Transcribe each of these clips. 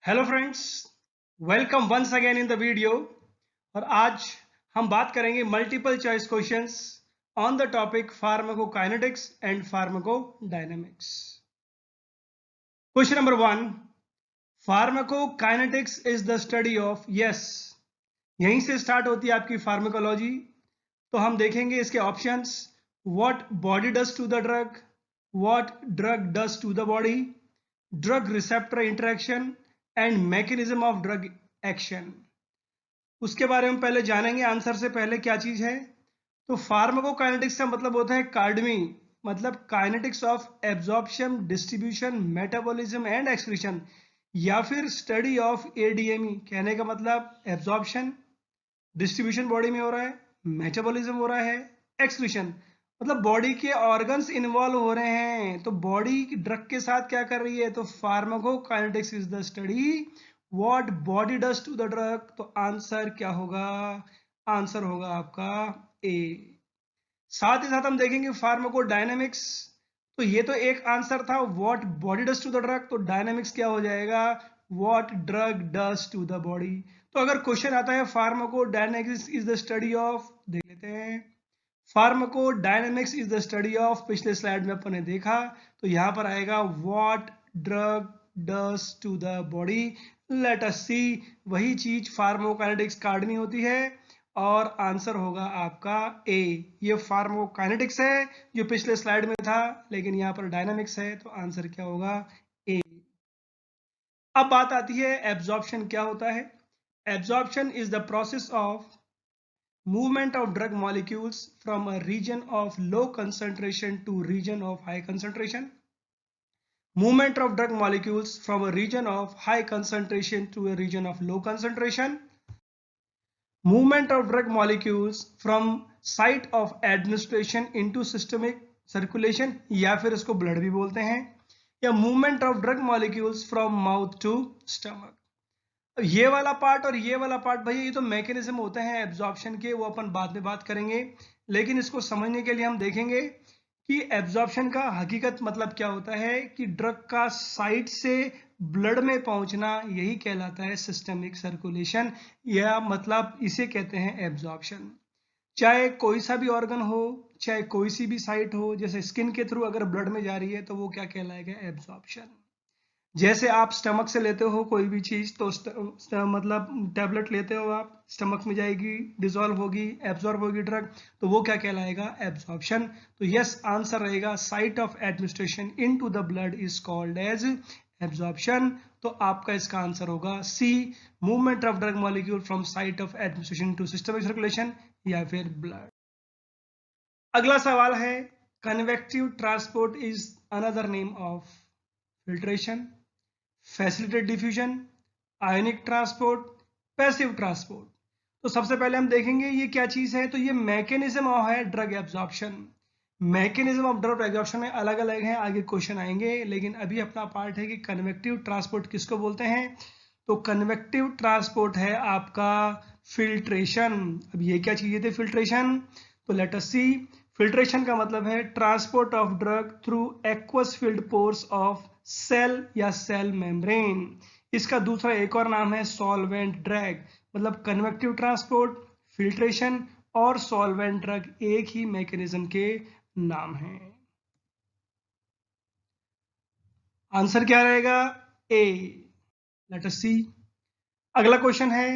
Hello friends, welcome once again in the video. और आज हम बात करेंगे multiple choice questions on the topic pharmacokinetics and pharmacodynamics. Question number 1, pharmacokinetics is the study of. Yes, यहीं से start होती है आपकी फार्माकोलॉजी। तो हम देखेंगे इसके options. What body does to the drug, what drug does to the body, drug receptor interaction and mechanism of drug action. उसके बारे में पहले जानेंगे। आंसर से पहले क्या चीज है, तो फार्माकोकाइनेटिक्स का मतलब होता है कार्डमी, मतलब kinetics of absorption, distribution, metabolism and excretion, या फिर स्टडी ऑफ एडीएमई। कहने का मतलब एब्जॉर्प्शन, डिस्ट्रीब्यूशन बॉडी में हो रहा है, मेटाबॉलिज्म हो रहा है, एक्सक्रीशन मतलब बॉडी के ऑर्गन्स इन्वॉल्व हो रहे हैं। तो बॉडी ड्रग के साथ क्या कर रही है, तो pharmacokinetics is the study what body does to the drug. तो आंसर क्या होगा, आंसर होगा आपका ए। साथ ही साथ हम देखेंगे फार्माकोडायनामिक्स। तो ये तो एक आंसर था what body does to the drug, तो डायनामिक्स क्या हो जाएगा, what drug does to the body. तो अगर क्वेश्चन आता है pharmacodynamics is the study of, देख लेते हैं। Pharmacodynamics is the study of, पिछले स्लाइड में अपन ने देखा, तो यहां पर आएगा what drug does to the body. Let us see, वही चीज फार्माकोकाइनेटिक्स कार्ड में होती है और आंसर होगा आपका ए। ये फार्माकोकाइनेटिक्स है जो पिछले स्लाइड में था, लेकिन यहाँ पर डायनामिक्स है, तो आंसर क्या होगा ए। अब बात आती है एब्जॉर्प्शन क्या होता है। Absorption is the process of movement of drug molecules from a region of low concentration to region of high concentration. Movement of drug molecules from a region of high concentration to a region of low concentration. Movement of drug molecules from site of administration into systemic circulation, या फिर इसको blood भी बोलते हैं, या movement of drug molecules from mouth to stomach. ये वाला part और ये वाला पार्ट भैया ये तो मैकेनिज्म होते हैं एब्जॉर्प्शन के, वो अपन बाद में बात करेंगे। लेकिन इसको समझने के लिए हम देखेंगे कि एब्जॉर्प्शन का हकीकत मतलब क्या होता है, कि ड्रग का साइट से ब्लड में पहुंचना, यही कहलाता है सिस्टमिक सर्कुलेशन, या मतलब इसे कहते हैं एब्जॉर्प्शन। चाहे कोई सा भी ऑर्गन हो, चाहे कोई सी भी साइट हो, जैसे स्किन के थ्रू अगर ब्लड में जा रही है तो वो क्या कहलाएगा, एब्जॉर्प्शन। जैसे आप स्टमक से लेते हो कोई भी चीज, तो मतलब टैबलेट लेते हो आप, स्टमक में जाएगी, डिसॉल्व होगी, एब्जॉर्ब होगी ड्रग, तो वो क्या कहलाएगा, एब्जॉर्प्शन। तो यस, आंसर रहेगा site of administration into the blood is called as absorption. तो आपका इसका आंसर होगा C, movement of drug molecule from site of administration to systemic circulation, या फिर ब्लड। अगला सवाल है, convective transport is another name of filtration, facilitated diffusion, ionic transport, passive transport. तो सबसे पहले हम देखेंगे ये क्या चीज है, तो ये मैकेनिज्म है drug absorption. Mechanism of drug absorption में अलग अलग है, आगे क्वेश्चन आएंगे, लेकिन अभी अपना पार्ट है कि कन्वेक्टिव ट्रांसपोर्ट किसको बोलते हैं। तो कन्वेक्टिव ट्रांसपोर्ट है आपका फिल्ट्रेशन। अब ये क्या चीज थे फिल्ट्रेशन, तो लेट अस सी। फिल्ट्रेशन का मतलब है transport of drug through aqueous filled pores of cell या सेल मेम्ब्रेन। इसका दूसरा एक और नाम है सॉल्वेंट ड्रैग। मतलब कन्वेक्टिव ट्रांसपोर्ट, फिल्ट्रेशन और सॉल्वेंट ड्रग एक ही मैकेनिज्म के नाम हैं। आंसर क्या रहेगा, ए। लेट अस सी। अगला क्वेश्चन है,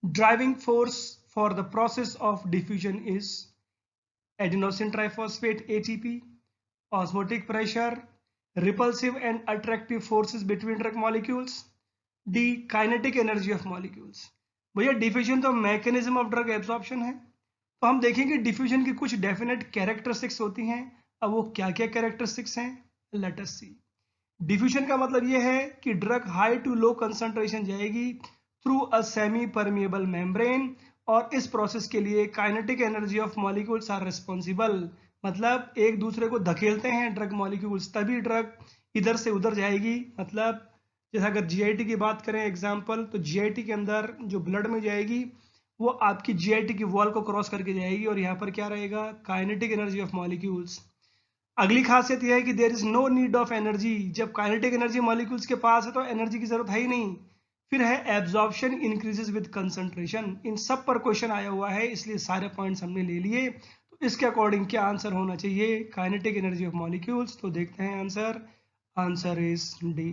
driving force for the process of diffusion is adenosine triphosphate ATP, osmotic pressure, repulsive and attractive forces between drug molecules, D kinetic energy of molecules। भैया डिफ्यूजन तो mechanism of drug absorption है, तो हम देखेंगे diffusion की कुछ definite characteristics होती हैं। अब वो क्या क्या कैरेक्टरिस्टिक्स हैं, लेट अस सी। डिफ्यूजन का मतलब ये है कि drug high to low concentration जाएगी through a semi permeable membrane, और इस प्रोसेस के लिए kinetic energy of molecules are responsible. मतलब एक दूसरे को धकेलते हैं ड्रग मॉलिक्यूल्स, तभी ड्रग इधर से उधर जाएगी। मतलब जैसे अगर जीआईटी की बात करें एग्जांपल, तो जीआईटी के अंदर जो ब्लड में जाएगी वो आपकी जीआईटी की वॉल को क्रॉस करके जाएगी, और यहाँ पर क्या रहेगा, काइनेटिक एनर्जी ऑफ मॉलिक्यूल्स। अगली खासियत यह है कि there is no need of energy. जब काइनेटिक एनर्जी मॉलिक्यूल्स के पास है तो एनर्जी की जरूरत है ही नहीं, फिर है एब्जॉर्प्शन इंक्रीजेस विद कंसंट्रेशन। इन सब पर क्वेश्चन आया हुआ है, इसलिए सारे पॉइंट्स हमने ले लिए। तो इसके अकॉर्डिंग क्या आंसर होना चाहिए? Kinetic energy of molecules. तो देखते हैं answer. Answer is D.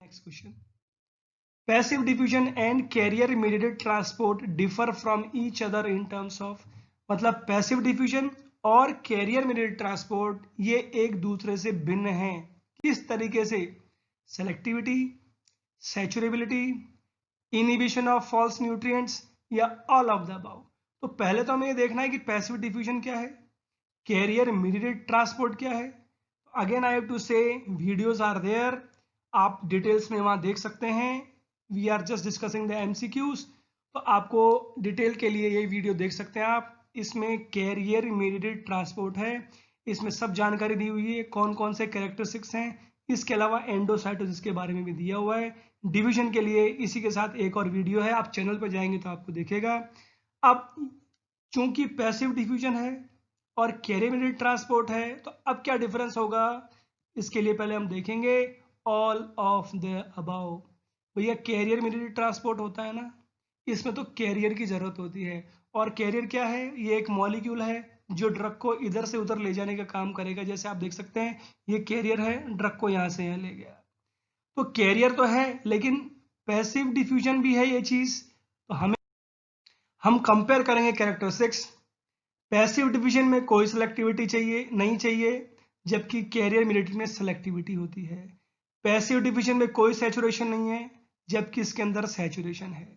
Next question. Passive diffusion and carrier mediated transport differ from each other in terms of, मतलब पैसिव डिफ्यूजन और कैरियर मीडिएटेड ट्रांसपोर्ट ये एक दूसरे से भिन्न हैं। किस तरीके से? Selectivity, saturability, inhibition of false nutrients, या ऑल ऑफ द अबव। तो पहले तो हमें ये देखना है कि पैसिव डिफ्यूजन क्या है, कैरियर मीडिएटेड ट्रांसपोर्ट क्या है। Again I have to say videos are there, आप डिटेल्स में वहां देख सकते हैं। We are just discussing the MCQs, तो आपको डिटेल के लिए ये वीडियो देख सकते हैं आप। इसमें कैरियर मीडिएटेड ट्रांसपोर्ट है, इसमें सब जानकारी दी हुई है, कौन कौन से कैरेक्टरिस्टिक्स हैं। इसके अलावा एंडोसाइटोसिस के बारे में भी दिया हुआ है। डिवीजन के लिए इसी के साथ एक और वीडियो है, आप चैनल पर जाएंगे तो आपको दिखेगा। अब चूंकि पैसिव डिफ्यूजन है और कैरियर मीडिएटेड ट्रांसपोर्ट है, तो अब क्या डिफरेंस होगा इसके लिए पहले हम देखेंगे। All of the above. भैया कैरियर मीडिएटेड ट्रांसपोर्ट होता है ना, इसमें तो कैरियर की जरूरत होती है। और कैरियर क्या है? ये एक मॉलिक्यूल है जो ड्रग को इधर से उधर ले जाने का काम करेगा। जैसे आप देख सकते हैं ये कैरियर है, ड्रग को यहाँ से यहाँ ले गया। तो कैरियर तो है, लेकिन पैसिव डिफ्यूजन भी है ये चीज। तो हम कंपेयर करेंगे कैरेक्टरिस्टिक्स। पैसिव डिफ्यूजन में कोई सिलेक्टिविटी नहीं चाहिए, जबकि कैरियर मीडिएटेड में सिलेक्टिविटी होती है। पैसिव डिफ्यूजन में कोई सैचुरेशन नहीं है, जबकि इसके अंदर सैचुरेशन है।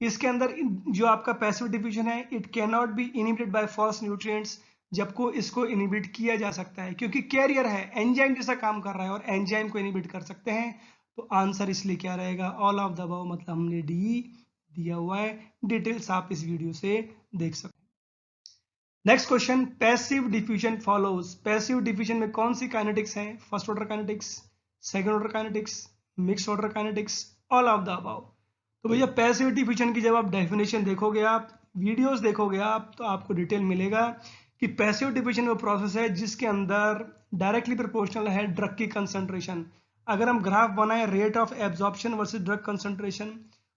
इसके अंदर जो आपका पैसिव डिफ्यूजन है, it can not be inhibited by false nutrients, जबको इसको इनहिबिट किया जा सकता है क्योंकि कैरियर है, एंजाइम जैसा काम कर रहा है और एंजाइम को इनहिबिट कर सकते हैं। तो आंसर इसलिए क्या रहेगा? ऑल ऑफ द अबव, मतलब हमने डी दिया हुआ है। डिटेल्स आप इस वीडियो से देख सकते हैं। Next question, passive diffusion follows. Passive diffusion में कौन सी काइनेटिक्स हैं? First order kinetics, second order kinetics, mix order kinetics, all of the above. तो भैया पैसिव डिफ्यूजन की जब आप डेफिनेशन देखोगे, आप वीडियोस देखोगे आप, तो आपको डिटेल मिलेगा कि पैसिव डिफ्यूजन वो प्रोसेस है जिसके अंदर डायरेक्टली प्रोपोर्शनल है ड्रग की कंसंट्रेशन। अगर हम ग्राफ बनाए rate of absorption versus drug concentration,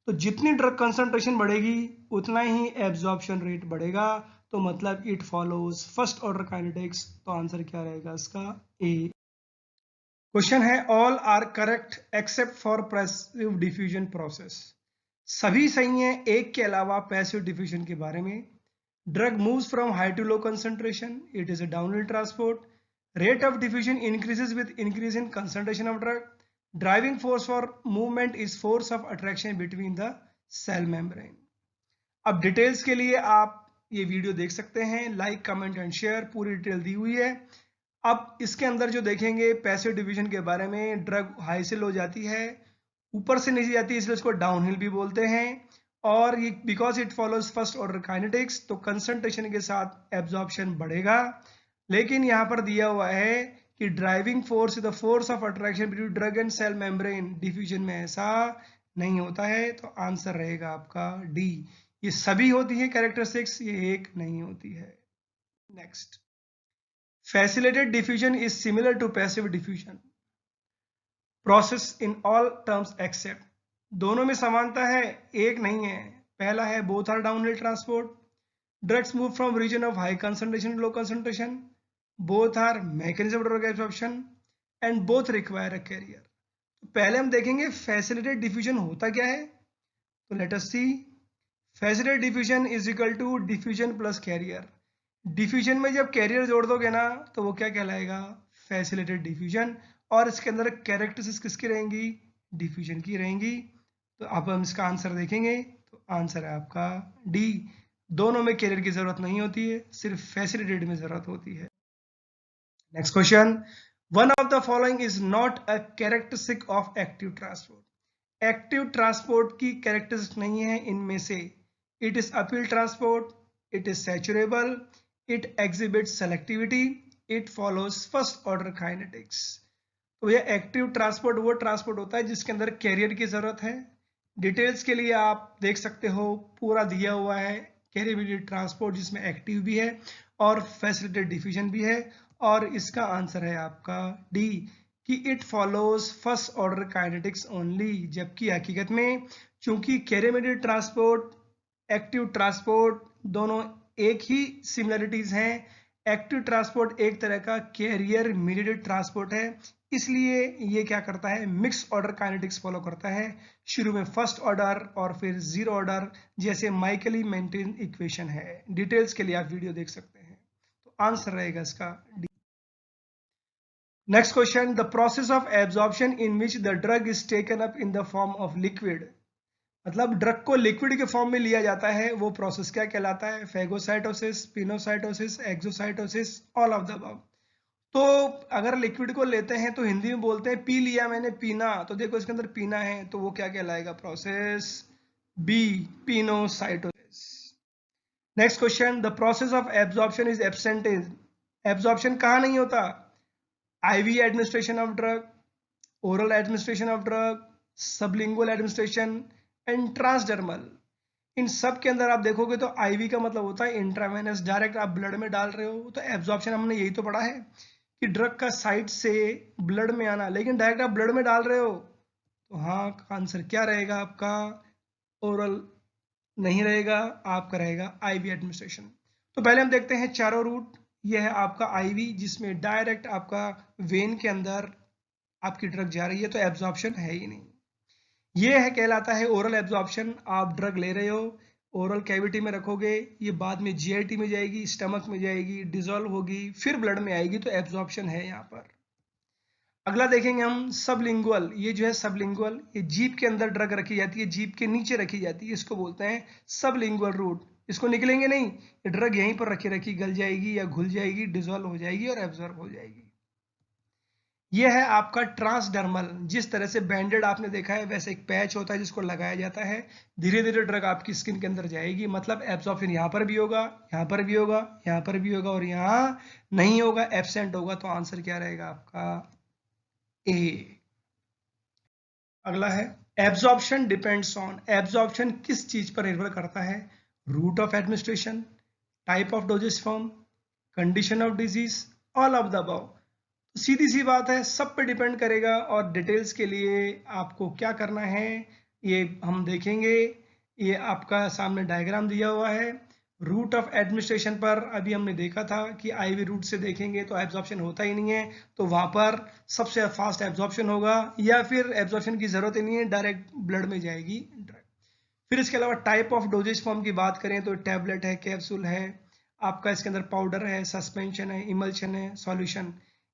तो जितनी ड्रग कंसंट्रेशन बढ़ेगी उतना ही एब्जॉर्प्शन रेट बढ़ेगा। तो मतलब it follows first order kinetics. तो आंसर क्या रहेगा इसका? ए। क्वेश्चन है, all are correct except for passive diffusion process. सभी सही हैं एक के अलावा पैसिव डिफ्यूजन के बारे में। Drug moves from high to low concentration, it is a downhill transport. Rate of diffusion increases with increase in concentration of drug. Driving force for movement is force of attraction between the cell membrane. अब details के लिए आप ये video देख सकते हैं, like comment and share, पूरी detail दी हुई है। अब इसके अंदर जो देखेंगे पैसिव डिवीजन के बारे में, ड्रग हाई से लो जाती है, ऊपर से नीचे जाती है, इसलिए इसको डाउनहिल भी बोलते हैं। और ये because it follows first order kinetics, तो कंसंट्रेशन के साथ एब्जॉर्प्शन बढ़ेगा। लेकिन यहाँ पर दिया हुआ है कि driving force is the force of attraction between drug and cell membrane. Diffusion में ऐसा नहीं होता है, तो आंसर रहेगा आपका डी। ये सभी होती है कैरेक्टरिस्टिक्स, ये एक नहीं होती है। Next, facilitated diffusion is similar to passive diffusion process in all terms except. दोनों में समानता है, एक नहीं है। पहला है both are downhill transport, drugs move from region of high concentration to low concentration, both are mechanism of drug absorption and both require a carrier. तो पहले हम देखेंगे फैसिलिटेटेड डिफ्यूजन होता क्या है। तो let us see, facilitated diffusion is equal to diffusion plus carrier. Diffusion में जब कैरियर जोड़ दोगे ना तो वो क्या कहलाएगा, फैसिलिटेटेड डिफ्यूजन। और इसके अंदर कैरेक्टरिस्टिक्स किसकी रहेंगी, डिफ्यूजन की रहेंगी। तो अब हम इसका आंसर देखेंगे, तो आंसर है आपका डी। दोनों में कैरियर की जरूरत नहीं होती है, सिर्फ फैसिलिटेटेड में जरूरत होती है। Next question, one of the following is not a characteristic of active transport. Active transport की कैरेक्टरिस्टिक नहीं है इनमें से। It is uphill transport, it is saturable, it exhibits selectivity, it follows first order kinetics. तो ये active transport वो transport होता है जिसके अंदर कैरियर की जरूरत है। डिटेल्स के लिए आप देख सकते हो, पूरा दिया हुआ है कैरियर ट्रांसपोर्ट जिसमें एक्टिव भी है और फैसिलिटेटेड डिफ्यूजन भी है। और इसका आंसर है आपका डी कि it follows first order kinetics only. जबकि हकीकत में चूंकि कैरियर ट्रांसपोर्ट, एक्टिव ट्रांसपोर्ट दोनों एक ही सिमिलरिटीज हैं। एक्टिव ट्रांसपोर्ट एक तरह का कैरियर मीडिएटेड ट्रांसपोर्ट है, इसलिए ये क्या करता है, मिक्स ऑर्डर काइनेटिक्स फॉलो करता है। शुरू में फर्स्ट ऑर्डर और फिर जीरो ऑर्डर, जैसे माइकली मेंटेन इक्वेशन है। डिटेल्स के लिए आप वीडियो देख सकते हैं। तो आंसर रहेगा इसका D. Next question, the process of absorption in which the drug is taken up in the form of liquid. मतलब ड्रग को लिक्विड के फॉर्म में लिया जाता है, वो प्रोसेस क्या कहलाता है, phagocytosis, pinocytosis, exocytosis, all of the above. तो अगर लिक्विड को लेते हैं तो हिंदी में बोलते हैं पी लिया मैंने, पीना। तो देखो इसके अंदर पीना है, तो वो क्या कहलाएगा, process B, pinocytosis. Next question, the process of absorption is absent. Absorption कहाँ नहीं होता, IV administration of drug, oral administration of drug, sublingual administration and transdermal. इन सब के अंदर आप देखोगे तो आईवी का मतलब होता है इंट्रावेनस, डायरेक्ट आप ब्लड में डाल रहे हो। तो एब्जॉर्प्शन हमने यही तो पढ़ा है कि ड्रग का साइड से ब्लड में आना, लेकिन डायरेक्ट आप ब्लड में डाल रहे हो। तो हाँ, आंसर क्या रहेगा आपका, ओरल नहीं रहेगा, आपका रहेगा आईवी एडमिनिस्ट्रेशन। तो पहले हम देखते हैं चारों रूट। यह है आपका आईवी, जिसमें डायरेक्ट आपका वेन के अंदर आपकी ड्रग जा रही है, तो एब्जॉर्प्शन है ही नहीं। ये है कहलाता है ओरल एब्जॉर्प्शन। आप ड्रग ले रहे हो, ओरल कैविटी में रखोगे, ये बाद में जीआईटी में जाएगी, स्टमक में जाएगी, डिजोल्व होगी, फिर ब्लड में आएगी, तो एब्जॉर्प्शन है यहाँ पर। अगला देखेंगे हम सबलिंगुअल। ये जो है सबलिंगुअल, ये जीभ के अंदर ड्रग रखी जाती है, जीभ के नीचे रखी जाती है, इसको बोलते हैं सबलिंगुअल रूट। इसको निकलेंगे नहीं, ये ड्रग यहीं पर रखी रखी गल जाएगी या घुल जाएगी, डिजोल्व हो जाएगी और एब्जॉर्ब हो जाएगी। यह है आपका ट्रांसडर्मल। जिस तरह से बैंडेड आपने देखा है, वैसे एक पैच होता है जिसको लगाया जाता है, धीरे धीरे ड्रग आपकी स्किन के अंदर जाएगी। मतलब एब्जॉर्प्शन यहाँ पर भी होगा, यहाँ पर भी होगा, यहाँ पर भी होगा और यहाँ नहीं होगा, एब्सेंट होगा। तो आंसर क्या रहेगा आपका, ए। अगला है एब्जॉर्प्शन डिपेंड्स ऑन। एब्जॉर्प्शन किस चीज पर निर्भर करता है, route of administration, type of doses form, condition of disease, all of the above. सीधी सी बात है, सब पे डिपेंड करेगा। और डिटेल्स के लिए आपको क्या करना है ये हम देखेंगे। ये आपका सामने डायग्राम दिया हुआ है। रूट ऑफ एडमिनिस्ट्रेशन पर अभी हमने देखा था कि आईवी रूट से देखेंगे तो एब्जॉर्प्शन होता ही नहीं है, तो वहां पर सबसे फास्ट एब्जॉर्प्शन होगा, या फिर एब्जॉर्प्शन की जरूरत ही नहीं है, डायरेक्ट ब्लड में जाएगी ड्रग। फिर इसके अलावा टाइप ऑफ डोजेज फॉर्म की बात करें तो टैबलेट है, कैप्सूल है, आपका इसके अंदर पाउडर है, सस्पेंशन है, इमल्शन है, सॉल्यूशन।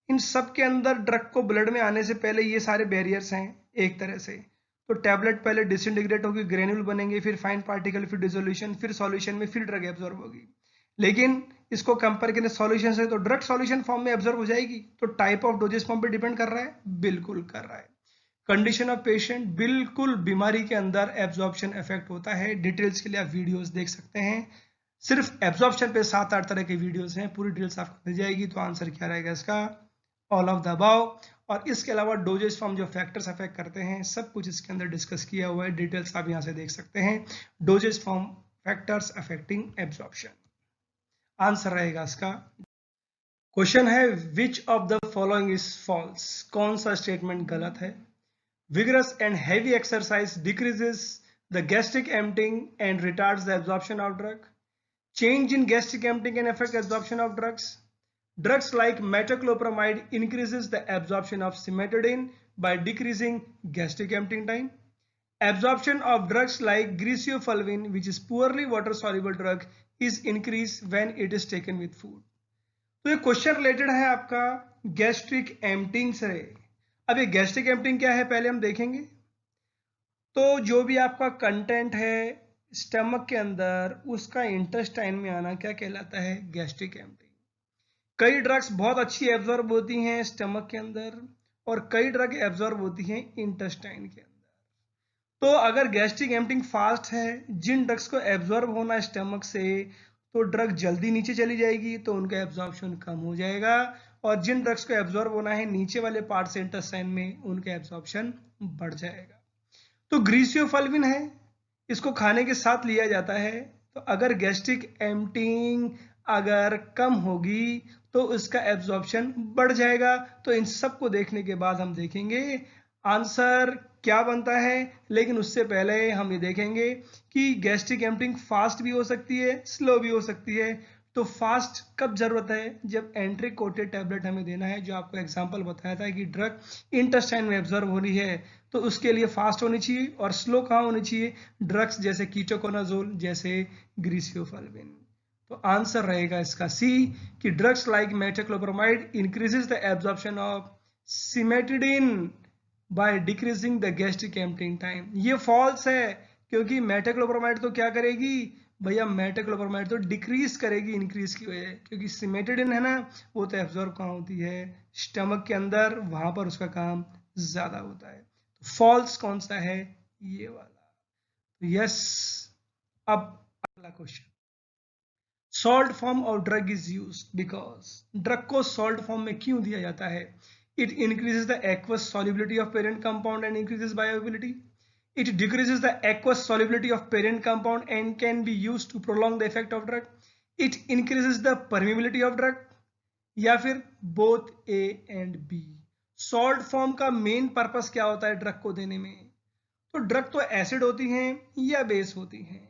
इन सब के अंदर ड्रग को ब्लड में आने से पहले ये सारे बैरियर्स हैं एक तरह से। तो टैबलेट पहले डिसइंटीग्रेट होगी, ग्रेन्यूल बनेंगे, फिर फाइन पार्टिकल, फिर डिसोल्यूशन, फिर सॉल्यूशन में, फिर ड्रग एब्जॉर्ब होगी। लेकिन इसको कंपेयर करें सॉल्यूशन से, तो ड्रग सॉल्यूशन फॉर्म में एब्जॉर्ब हो जाएगी। तो टाइप ऑफ डोजेस फॉर्म पे डिपेंड कर रहा है, बिल्कुल कर रहा है। कंडीशन ऑफ पेशेंट, बिल्कुल बीमारी के अंदर एब्जॉर्प्शन इफेक्ट होता है। डिटेल्स के लिए आप वीडियोस देख सकते हैं, सिर्फ एब्जॉर्प्शन पे 7-8 तरह के वीडियोस हैं, पूरी डिटेल्स आपको मिल जाएगी। तो आंसर क्या रहेगा इसका, ऑल ऑफ द अबव। और इसके अलावा डोजेस फॉर्म जो फैक्टर्स अफेक्ट करते हैं, सब कुछ इसके अंदर डिस्कस किया हुआ है। डिटेल्स आप यहाँ से देख सकते हैं। Doses form factors affecting absorption. Answer रहेगा इसका। क्वेश्चन है which of the following is false, कौन सा स्टेटमेंट गलत है? Vigorous and heavy exercise decreases the gastric emptying and retards the absorption of drug. Change in gastric emptying can affect absorption of drugs. Drugs like metoclopramide increases the absorption of cimetidine by decreasing gastric emptying time. Absorption of drugs like griseofulvin, which is poorly water soluble drug, is increased when it is taken with food. तो ये question related है आपका gastric emptying से। अब ये gastric emptying क्या है पहले हम देखेंगे। तो जो भी आपका कंटेंट है स्टमक के अंदर उसका इंटेस्टाइन में आना क्या कहलाता है? Gastric emptying. कई ड्रग्स बहुत अच्छी एब्जॉर्ब होती हैं स्टमक के अंदर और कई ड्रग एब्जॉर्ब होती हैं इंटेस्टाइन के अंदर। तो अगर गैस्ट्रिक एम्पटिंग फास्ट है, जिन ड्रग्स को एब्जॉर्ब होना है स्टमक से तो ड्रग जल्दी नीचे चली जाएगी तो उनका एब्जॉर्प्शन कम हो जाएगा, और जिन ड्रग्स को एब्जॉर्ब होना है नीचे वाले पार्ट से इंटेस्टाइन में उनका एब्जॉर्प्शन बढ़ जाएगा। तो ग्रीसियोफल्विन है, इसको खाने के साथ लिया जाता है। तो अगर गैस्ट्रिक एम्पटिंग अगर कम होगी तो उसका एब्जॉर्प्शन बढ़ जाएगा। तो इन सब को देखने के बाद हम देखेंगे आंसर क्या बनता है, लेकिन उससे पहले हम ये देखेंगे कि गैस्ट्रिक एम्पटिंग फास्ट भी हो सकती है, स्लो भी हो सकती है। तो फास्ट कब जरूरत है? जब एंट्रिक कोटेड टैबलेट हमें देना है, जो आपको एग्जांपल बताया था कि ड्रग इंटेस्टाइन में एब्जॉर्ब हो रही है तो उसके लिए फास्ट होनी चाहिए। और स्लो कहाँ होनी चाहिए? ड्रग्स जैसे कीटोकोनाजोल, जैसे ग्रीसियोफल्विन। तो आंसर रहेगा इसका सी कि drugs like metoclopramide increases the absorption of cimetidine by decreasing the gastric emptying time. ये फॉल्स है क्योंकि मेटोक्लोप्रामाइड तो क्या करेगी भैया? मेटोक्लोप्रामाइड तो डिक्रीज करेगी इंक्रीज की वजह, क्योंकि सिमेटिडिन है ना वो तो एब्जॉर्ब कहाँ होती है? स्टमक के अंदर, वहां पर उसका काम ज्यादा होता है। तो फॉल्स कौन सा है? ये वाला। यस। अब अगला question, salt form of drug is used because, drug को सॉल्ट फॉर्म में क्यों दिया जाता है? It increases the aqueous solubility of parent compound and increases bioavailability. It decreases the aqueous solubility of parent compound and can be used to prolong the effect of drug. It increases the permeability of drug. या फिर both A and B. Salt form का main purpose क्या होता है drug को देने में? तो ड्रग तो एसिड होती हैं या बेस होती हैं।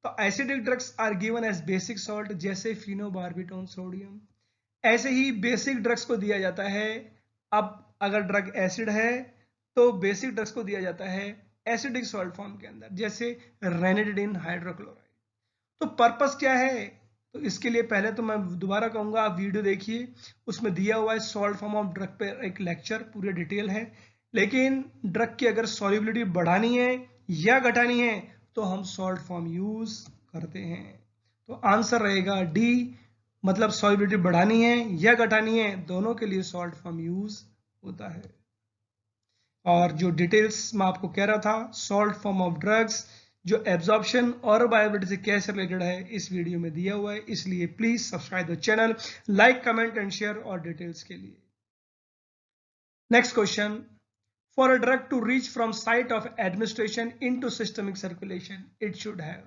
तो acidic drugs are given as basic salt, जैसे फिनोबार्बिटोन सोडियम। ऐसे ही बेसिक ड्रग्स को दिया जाता है। अब अगर ड्रग एसिड है तो बेसिक ड्रग्स को दिया जाता है एसिडिक सॉल्ट फॉर्म के अंदर, जैसे रेनिडिन हाइड्रोक्लोराइड। तो पर्पस क्या है? तो इसके लिए पहले तो मैं दोबारा कहूंगा आप वीडियो देखिए, उसमें दिया हुआ है सॉल्ट फॉर्म ऑफ ड्रग पे एक लेक्चर पूरे डिटेल है। लेकिन ड्रग की अगर सॉल्युबिलिटी बढ़ानी है या घटानी है तो हम सॉल्ट फॉर्म यूज करते हैं। तो आंसर रहेगा डी, मतलब सॉल्युबिलिटी बढ़ानी है या घटानी है दोनों के लिए सॉल्ट फॉर्म यूज होता है। और जो डिटेल्स मैं आपको कह रहा था सॉल्ट फॉर्म ऑफ ड्रग्स जो एब्जॉर्प्शन और बायोबिलिटी से कैसे रिलेटेड है इस वीडियो में दिया हुआ है, इसलिए please subscribe the channel, like comment and share और डिटेल्स के लिए। Next question, for a drug to reach from site of administration into systemic circulation it should have,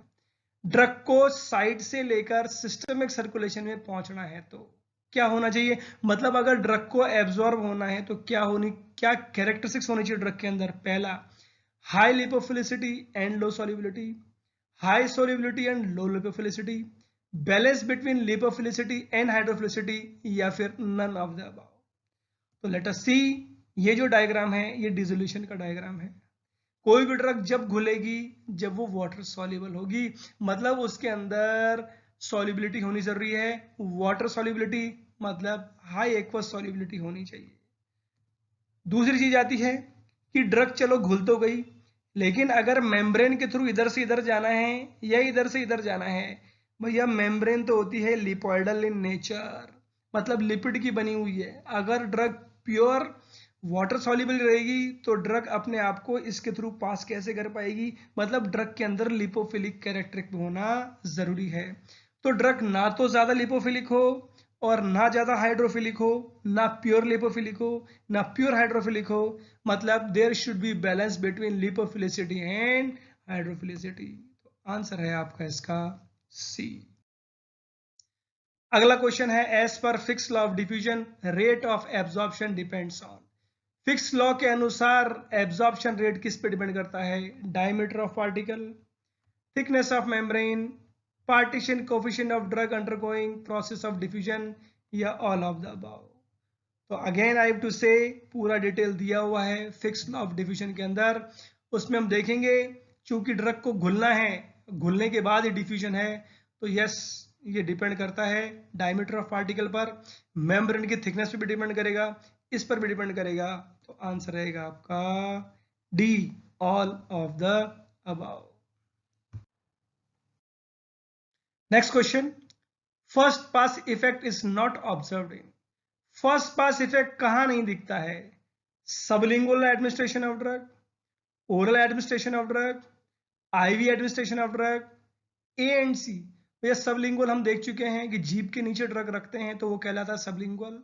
drug को साइट से लेकर सिस्टमिक सर्कुलेशन में पहुंचना है तो क्या होना चाहिए? मतलब अगर ड्रग को एब्जॉर्ब होना है तो क्या कैरेक्टरिस्टिक्स होनी चाहिए ड्रग के अंदर? पहला, high lipophilicity and low solubility, high solubility and low lipophilicity, balance between lipophilicity and hydrophilicity, या फिर नन ऑफ द अबव। तो लेट अस सी, ये जो डायग्राम है ये डिसोल्यूशन का डायग्राम है। कोई भी ड्रग जब घुलेगी जब वो वाटर सॉल्युबल होगी, मतलब उसके अंदर सॉल्युबिलिटी होनी जरूरी है। वाटर सॉल्युबिलिटी मतलब हाई एक्वस सॉल्युबिलिटी होनी चाहिए। दूसरी चीज आती है कि ड्रग चलो घुल तो गई, लेकिन अगर मेम्ब्रेन के थ्रू इधर से इधर जाना है या इधर से इधर जाना है, भैया मेम्ब्रेन तो होती है लिपोइडल इन नेचर, मतलब लिपिड की बनी हुई है। अगर ड्रग प्योर वाटर सॉल्युबल रहेगी तो ड्रग अपने आप को इसके थ्रू पास कैसे कर पाएगी? मतलब ड्रग के अंदर लिपोफिलिक कैरेक्टरिस्टिक होना जरूरी है। तो ड्रग ना तो ज्यादा लिपोफिलिक हो और ना ज्यादा हाइड्रोफिलिक हो, ना प्योर लिपोफिलिक हो ना प्योर हाइड्रोफिलिक हो, मतलब there should be balance between lipophilicity and hydrophilicity. तो आंसर है आपका इसका सी। अगला क्वेश्चन है as per Fick's law of diffusion rate of absorption depends on. Fick's law के अनुसार एब्जॉर्प्शन रेट किस पे डिपेंड करता है? Diameter of particle, thickness of membrane, partition coefficient of drug undergoing process of diffusion, या all of the above. तो again I have to say पूरा detail दिया हुआ है फिक्स लॉ ऑफ डिफ्यूजन के अंदर। उसमें हम देखेंगे चूंकि ड्रग को घुलना है, घुलने के बाद ही डिफ्यूजन है, तो यस ये डिपेंड करता है डायमीटर ऑफ पार्टिकल पर, मेम्ब्रेन की थिकनेस पे भी डिपेंड करेगा, इस पर भी डिपेंड करेगा। तो आंसर रहेगा आपका D, all of the above. Next question, first pass effect is not observed in. First pass effect कहां नहीं दिखता है? Sublingual administration of drug, oral administration of drug, IV administration of drug, A and C. भैया sublingual हम देख चुके हैं कि जीभ के नीचे ड्रग रखते हैं तो वो कहलाता है सबलिंगुअल।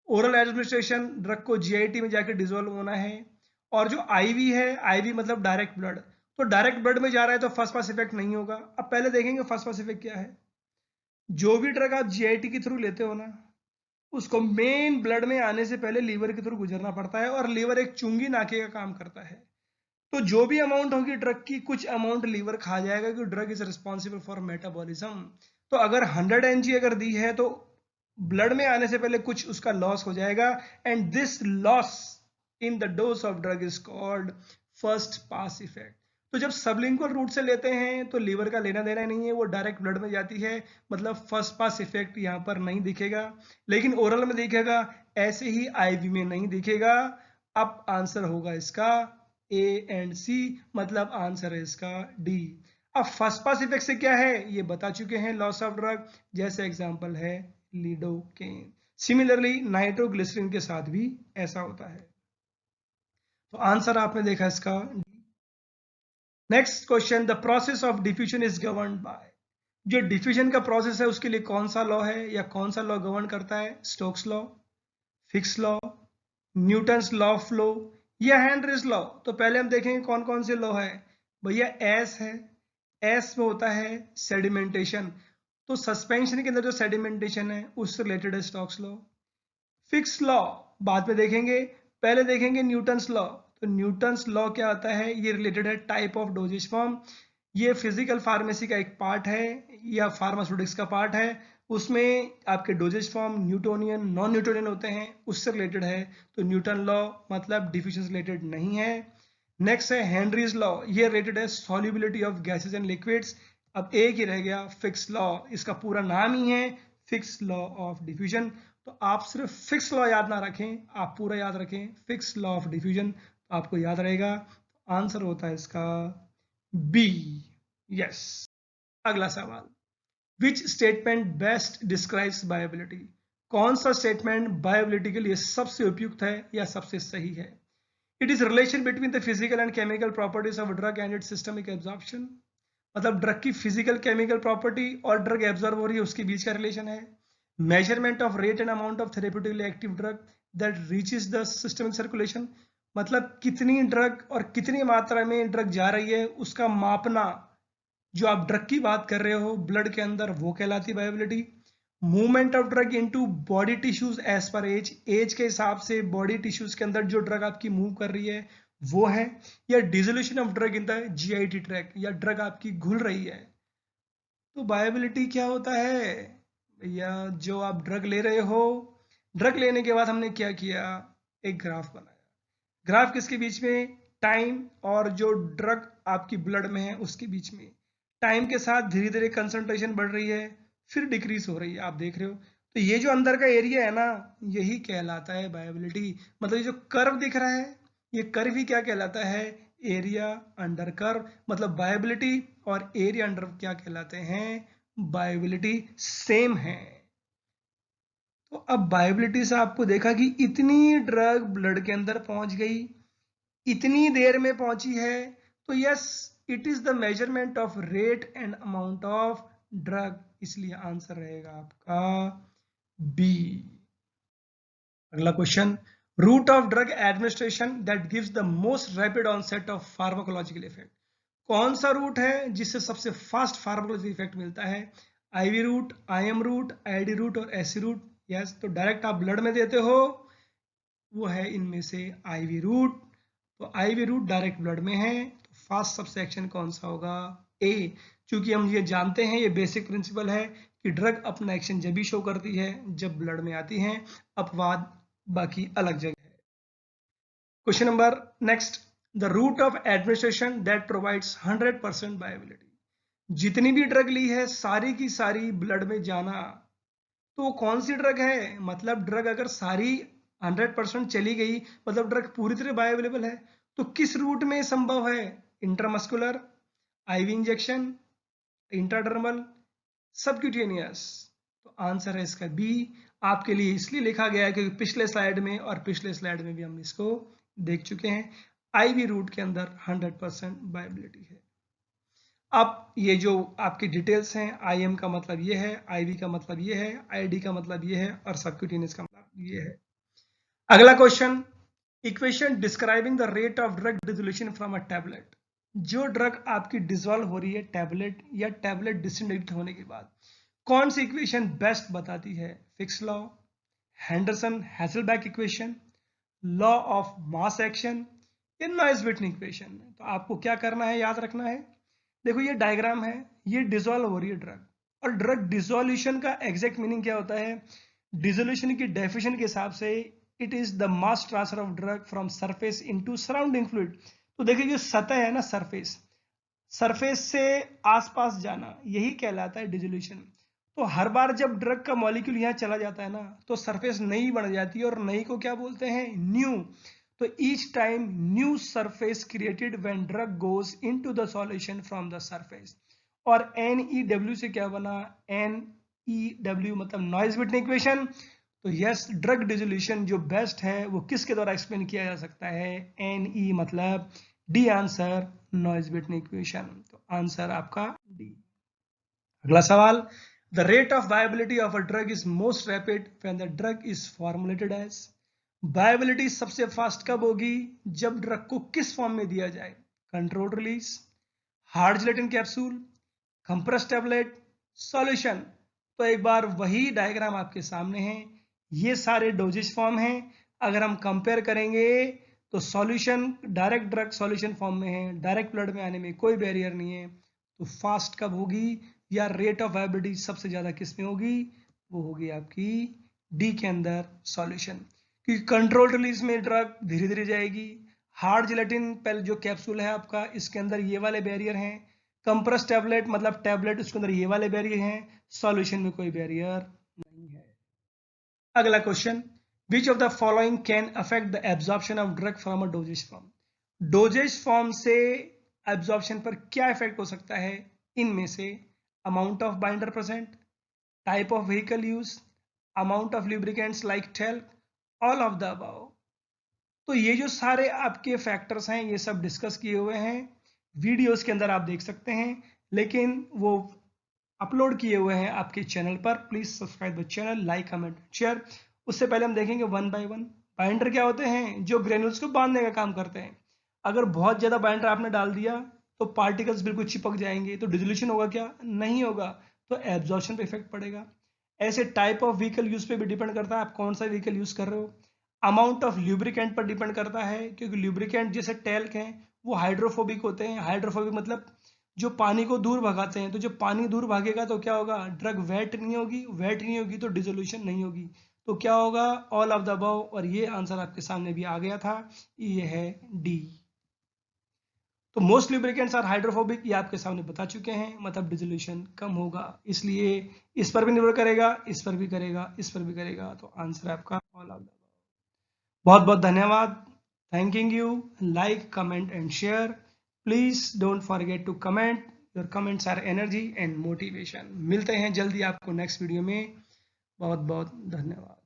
ओरल एडमिनिस्ट्रेशन, ड्रग को जीआईटी में जाकर डिसॉल्व होना है। और जो आईवी है, आईवी मतलब डायरेक्ट ब्लड, तो डायरेक्ट ब्लड में जा रहा है तो फर्स्ट पास इफेक्ट नहीं होगा। अब पहले देखेंगे फर्स्ट पास इफेक्ट क्या है। जो भी ड्रग आप जीआईटी के थ्रू लेते हो ना, उसको मेन ब्लड में आने से पहले लीवर के थ्रू गुजरना पड़ता है, और लीवर एक चुंगी नाके का काम करता है। तो जो भी अमाउंट होगी ड्रग की, कुछ अमाउंट लीवर खा जाएगा, कि drug is responsible for metabolism. तो अगर 100 mg अगर दी है तो ब्लड में आने से पहले कुछ उसका लॉस हो जाएगा, and this loss in the dose of drug is called first pass effect. तो जब सबलिंगुअल रूट से लेते हैं तो लीवर का लेना देना नहीं है, वो डायरेक्ट ब्लड में जाती है, मतलब फर्स्ट पास इफेक्ट यहाँ पर नहीं दिखेगा। लेकिन ओरल में दिखेगा, ऐसे ही आईवी में नहीं दिखेगा। अब आंसर होगा इसका ए एंड सी, मतलब आंसर है इसका डी। अब फर्स्ट पास इफेक्ट से क्या है ये बता चुके हैं, लॉस ऑफ ड्रग, जैसे एग्जांपल है लिडोकेन। सिमिलरली नाइट्रोग्लिसरीन के साथ भी ऐसा होता है। तो आंसर आपने देखा इसका D. Next question, the process of diffusion is governed bye. जो डिफ्यूजन का प्रोसेस है उसके लिए कौन सा लॉ है, या कौन सा लॉ गवर्न करता है? Stokes law, fix law, Newton's law of flow, या हेनरीज लॉ। तो पहले हम देखेंगे कौन कौन से लॉ है। भैया एस है, एस में होता है सेडिमेंटेशन, तो सस्पेंशन के अंदर जो सेडिमेंटेशन है उससे रिलेटेड है स्टोक्स लॉ। फिक्स लॉ बाद में देखेंगे, पहले देखेंगे न्यूटन्स लॉ। तो न्यूटन्स लॉ क्या होता है, ये रिलेटेड है टाइप ऑफ डोजेज फॉर्म। ये फिजिकल फार्मेसी का एक पार्ट है, या फार्मास्यूटिक्स का पार्ट है। उसमें आपके doses form Newtonian, non Newtonian होते हैं, उससे रिलेटेड है। तो न्यूटन लॉ मतलब डिफ्यूजन से रिलेटेड नहीं है। नेक्स्ट है हेनरीज लॉ, ये रिलेटेड है solubility of gases and liquids. अब एक ही रह गया फिक्स लॉ, इसका पूरा नाम ही है फिक्स लॉ ऑफ डिफ्यूजन। तो आप सिर्फ फिक्स लॉ याद ना रखें, आप पूरा याद रखें फिक्स लॉ ऑफ डिफ्यूजन, तो आपको याद रहेगा। आंसर होता है इसका बी, यस। अगला सवाल, which statement best describes bioavailability. कौन सा स्टेटमेंट बायोबिलिटी के लिए सबसे उपयुक्त है या सबसे सही है? It is relation between the physical and chemical properties of drug and it's systemic absorption. मतलब ड्रग की फिजिकल केमिकल प्रॉपर्टी और ड्रग एब्जॉर्ब हो रही है उसके बीच का रिलेशन है। Measurement of rate and amount of therapeutically active drug that reaches the systemic circulation. मतलब कितनी ड्रग और कितनी मात्रा में ड्रग जा रही है उसका मापना, जो आप ड्रग की बात कर रहे हो ब्लड के अंदर, वो कहलाती है bioavailability. Movement of drug into body tissues as per as, एज के हिसाब से बॉडी टिश्यूज के अंदर जो ड्रग आपकी मूव कर रही है वो है। या dissolution of drug in the GIT tract, या ड्रग आपकी घुल रही है। तो बायोबिलिटी क्या होता है भैया, जो आप ड्रग ले रहे हो, ड्रग लेने के बाद हमने क्या किया, एक ग्राफ बनाया। ग्राफ किसके बीच में? टाइम और जो ड्रग आपकी ब्लड में है उसके बीच में। टाइम के साथ धीरे धीरे कंसंट्रेशन बढ़ रही है, फिर डिक्रीज हो रही है, आप देख रहे हो। तो ये जो अंदर का एरिया है ना, यही कहलाता है बायोबिलिटी। मतलब ये जो कर्व दिख रहा है, ये कर्व ही क्या कहलाता है? Area under curve. मतलब बायोबिलिटी और एरिया अंडर क्या कहलाते हैं? बायोबिलिटी सेम है। तो अब बायोबिलिटी से आपको देखा कि इतनी ड्रग ब्लड के अंदर पहुंच गई, इतनी देर में पहुंची है, तो yes it is the measurement of rate and amount of drug, इसलिए आंसर रहेगा आपका बी। अगला question, route of drug administration that gives the most rapid onset of pharmacological effect. कौन सा रूट है जिससे सबसे फास्ट फार्माकोलॉजी इफेक्ट मिलता है? IV route, IM route, ID route और एससी रूट। यस, तो डायरेक्ट आप ब्लड में देते हो, वो है इनमें से आईवी रूट। तो आईवी रूट डायरेक्ट ब्लड में है, तो फास्ट सबसेक्शन कौन सा होगा? ए। क्योंकि हम ये जानते हैं, ये बेसिक प्रिंसिपल है कि ड्रग अपना एक्शन जब भी शो करती है जब ब्लड में आती है, अपवाद बाकी अलग जगह है। Question number next, the route of administration that provides 100% bioavailability. जितनी भी ड्रग ली है सारी की सारी ब्लड में जाना, तो वो कौन सी ड्रग है? मतलब ड्रग अगर सारी 100% चली गई, मतलब ड्रग पूरी तरह बायोअवेलेबल है, तो किस रूट में संभव है? Intramuscular, IV injection, intradermal, subcutaneous. तो आंसर है इसका बी। आपके लिए इसलिए लिखा गया है क्योंकि पिछले स्लाइड में और पिछले स्लाइड में भी हम इसको देख चुके हैं। आईवी रूट के अंदर 100% बायोबिलिटी है। अब ये जो आपकी डिटेल्स हैं, आईएम का मतलब ये है, आईवी का मतलब ये है, आईडी का मतलब ये है और सबक्यूटेनियस का मतलब ये है। अगला question, equation describing the rate of drug dissolution from a tablet. जो ड्रग आपकी डिसॉल्व हो रही है टैबलेट या टैबलेट डिसइंटीग्रेट होने के बाद, कौन सी इक्वेशन बेस्ट बताती है? Fick's law, Henderson Hasselbalch equation, law of mass action या नॉइस व्हिटनी इक्वेशन। तो आपको क्या करना है, याद रखना है। देखो ये डायग्राम है, ये डिसॉल्व हो रही है ड्रग, और ड्रग डिसोल्यूशन का एग्जैक्ट मीनिंग क्या होता है? डिसोल्यूशन की डेफिनेशन के हिसाब से it is the mass transfer of drug from surface into surrounding fluid. तो देखिए जो सतह है ना, सरफेस, सरफेस से आसपास जाना, यही कहलाता है डिसोल्यूशन। तो हर बार जब ड्रग का मॉलिक्यूल यहाँ चला जाता है ना, तो सरफेस नई बन जाती है, और नई को क्या बोलते हैं? न्यू। तो each time new surface created when drug goes into the solution from the surface। और NEW से क्या बना? NEW मतलब नॉइस व्हिटनी इक्वेशन। तो यस, ड्रग डिसोल्यूशन जो बेस्ट है वो किसके द्वारा एक्सप्लेन किया जा सकता है? NE मतलब D answer, Noyes Whitney equation. तो आंसर आपका डी। अगला सवाल, the rate of bioavailability of a drug is most rapid when the drug is formulated as. Bioavailability सबसे फास्ट कब होगी? जब ड्रग को किस फॉर्म में दिया जाए? Controlled release, hard gelatin capsule, compress tablet, solution. तो एक बार वही डायग्राम आपके सामने है, ये सारे डोजेज फॉर्म हैं। अगर हम कंपेयर करेंगे तो solution direct drug solution form में है, डायरेक्ट ब्लड में आने में कोई बैरियर नहीं है। तो फास्ट कब होगी या रेट ऑफ वायबिलिटी सबसे ज्यादा किस में होगी? वो होगी आपकी डी के अंदर, सॉल्यूशन। क्योंकि कंट्रोल रिलीज में ड्रग धीरे धीरे जाएगी। हार्ड जिलेटिन पहले जो कैप्सूल है आपका, इसके अंदर ये वाले बैरियर हैं। कंप्रेस टैबलेट मतलब टैबलेट, उसके अंदर ये वाले बैरियर हैं। सॉल्यूशन में कोई बैरियर नहीं है। अगला question, which of the following can affect the absorption of drug from a doses form. Doses form से एब्जॉर्प्शन पर क्या इफेक्ट हो सकता है? इनमें से amount of binder present, type of vehicle use, amount of lubricants like talc, all of the above. तो ये जो सारे आपके फैक्टर्स हैं ये सब डिस्कस किए हुए हैं, वीडियोस के अंदर आप देख सकते हैं, लेकिन वो अपलोड किए हुए हैं आपके चैनल पर। Please subscribe the channel, like comment share. उससे पहले हम देखेंगे वन बाय वन। बाइंडर क्या होते हैं? जो ग्रेन्यूल्स को बांधने का काम करते हैं। अगर बहुत ज्यादा बाइंडर आपने डाल दिया तो पार्टिकल्स बिल्कुल चिपक जाएंगे, तो डिसोल्यूशन होगा क्या? नहीं होगा। तो एब्जॉर्प्शन पे इफेक्ट पड़ेगा। ऐसे टाइप ऑफ व्हीकल यूज पे भी डिपेंड करता है आप कौन सा व्हीकल यूज कर रहे हो। अमाउंट ऑफ ल्यूब्रिकेंट पर डिपेंड करता है, क्योंकि ल्यूब्रिकेंट जैसे टेल्क हैं वो हाइड्रोफोबिक होते हैं। हाइड्रोफोबिक मतलब जो पानी को दूर भगाते हैं। तो जब पानी दूर भागेगा तो क्या होगा? ड्रग वेट नहीं होगी, वेट नहीं होगी तो डिसोल्यूशन नहीं होगी। तो क्या होगा? All of the above. और ये आंसर आपके सामने भी आ गया था, ये है डी। तो मोस्ट लुब्रिकेंट्स आर हाइड्रोफोबिक, ये आपके सामने बता चुके हैं, मतलब डिसोल्यूशन कम होगा। इसलिए इस पर भी निर्भर करेगा, इस पर भी करेगा, इस पर भी करेगा। तो आंसर आपका ऑल ऑफ द अबव। बहुत बहुत धन्यवाद। Thanking you. Like, comment and share. Please don't forget to comment. Your comments are energy and motivation. मिलते हैं जल्दी आपको नेक्स्ट वीडियो में। बहुत बहुत धन्यवाद।